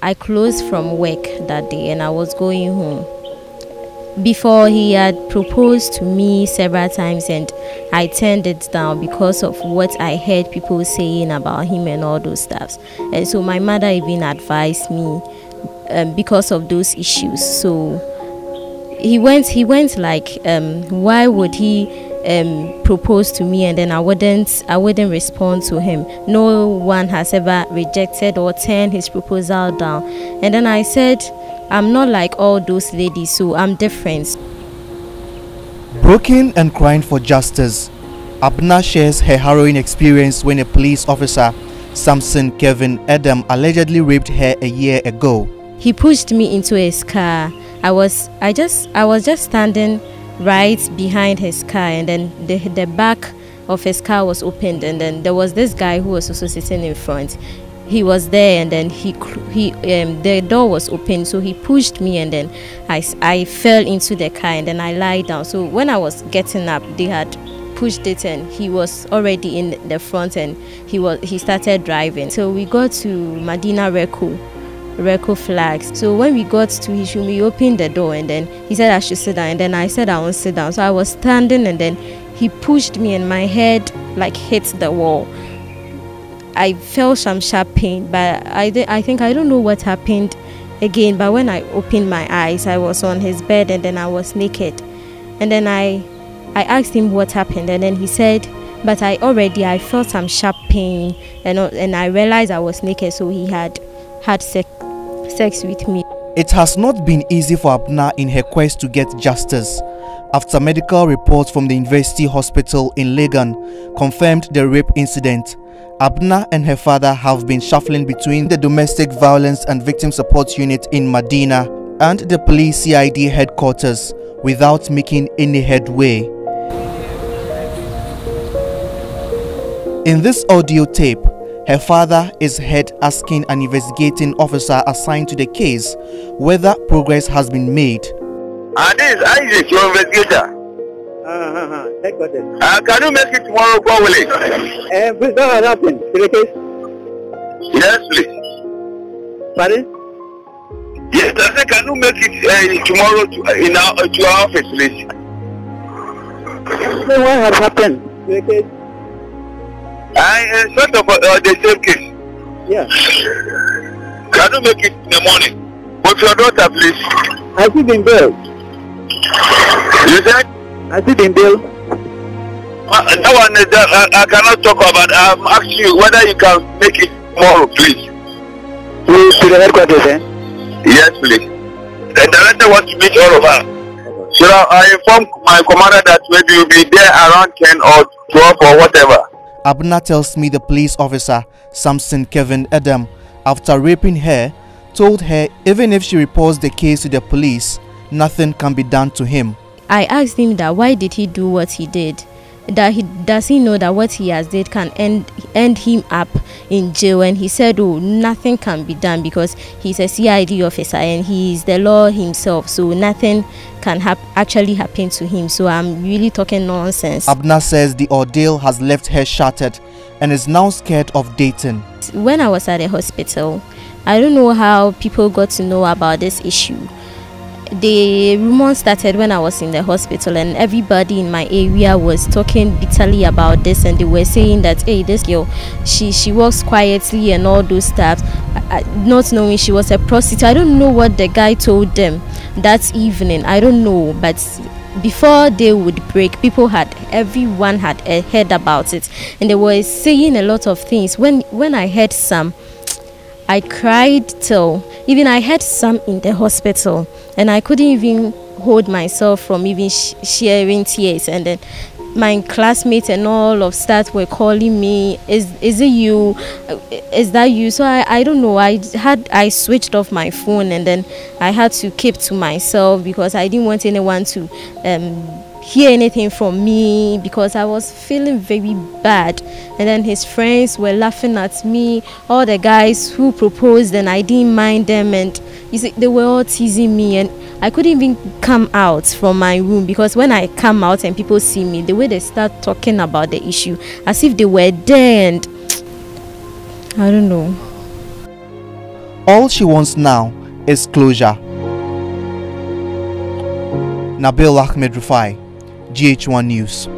I closed from work that day and I was going home. Before, he had proposed to me several times and I turned it down because of what I heard people saying about him and all those stuff. And so my mother even advised me because of those issues. So he went like, why would he propose to me and then I wouldn't respond to him? No one has ever rejected or turned his proposal down. And then I said, I'm not like all those ladies, so I'm different. Broken and crying for justice, Abna shares her harrowing experience when a police officer, Samson Kevin Adam, allegedly raped her a year ago. He pushed me into his car. I was just standing right behind his car, and then the back of his car was opened, and then there was this guy who was also sitting in front. He was there, and then the door was open, so he pushed me, and then I fell into the car, and then I lied down. So when I was getting up, they had pushed it, and he was already in the front, and he started driving. So we got to Medina Reco Flags. So when we got to his room, he opened the door, and then he said I should sit down, and then I said I won't sit down. So I was standing, and then he pushed me, and my head like hit the wall. I felt some sharp pain, but I don't know what happened again. But when I opened my eyes, I was on his bed, and then I was naked. And then I asked him what happened, and then he said, but I felt some sharp pain, and I realized I was naked, so he had sex with me. It has not been easy for Abna in her quest to get justice. After medical reports from the University Hospital in Legon confirmed the rape incident, Abna and her father have been shuffling between the Domestic Violence and Victim Support Unit in Medina and the police CID headquarters without making any headway. In this audio tape, her father is heard asking an investigating officer assigned to the case whether progress has been made. This is your investigator. Can you make it tomorrow, probably? Please don't happen. Yes, please. Pardon? Yes, I said, can you make it tomorrow to our office, please? What has happened? Sort of the same case. Yeah. Can you make it in the morning? With your daughter, please. Has he been bailed? You said? Has he been bailed? That one I cannot talk about. I'm asking you whether you can make it tomorrow, please. To the headquarters, eh? Yes, please. The director wants to meet all of us. So I informed my commander that maybe you'll be there around 10 or 12 or whatever. Abna tells me the police officer, Samson Kevin Adam, after raping her, told her even if she reports the case to the police, nothing can be done to him. I asked him that why did he do what he did? Does he know that what he has did can end him up in jail? And he said, oh, nothing can be done because he's a CID officer and he is the law himself, so nothing can actually happen to him. So I'm really talking nonsense. Abna says the ordeal has left her shattered and is now scared of dating. When I was at the hospital, I don't know how people got to know about this issue. The rumor started when I was in the hospital, and everybody in my area was talking bitterly about this, and they were saying that, hey, this girl, she walks quietly and all those stuff, not knowing she was a prostitute. I don't know what the guy told them that evening, I don't know, but before they would break, everyone had heard about it, and they were saying a lot of things. When I heard some, I cried till even I had some in the hospital, and I couldn't even hold myself from even sharing tears. And then my classmates and all of staff were calling me, is it you? Is that you? So I don't know. I switched off my phone, and then I had to keep to myself because I didn't want anyone to hear anything from me because I was feeling very bad. And then his friends were laughing at me, all the guys who proposed, and I didn't mind them, and you see, they were all teasing me, and I couldn't even come out from my room because when I come out and people see me, the way they start talking about the issue as if they were there, and I don't know. All she wants now is closure. Nabil Ahmed Rufai, GH1 News.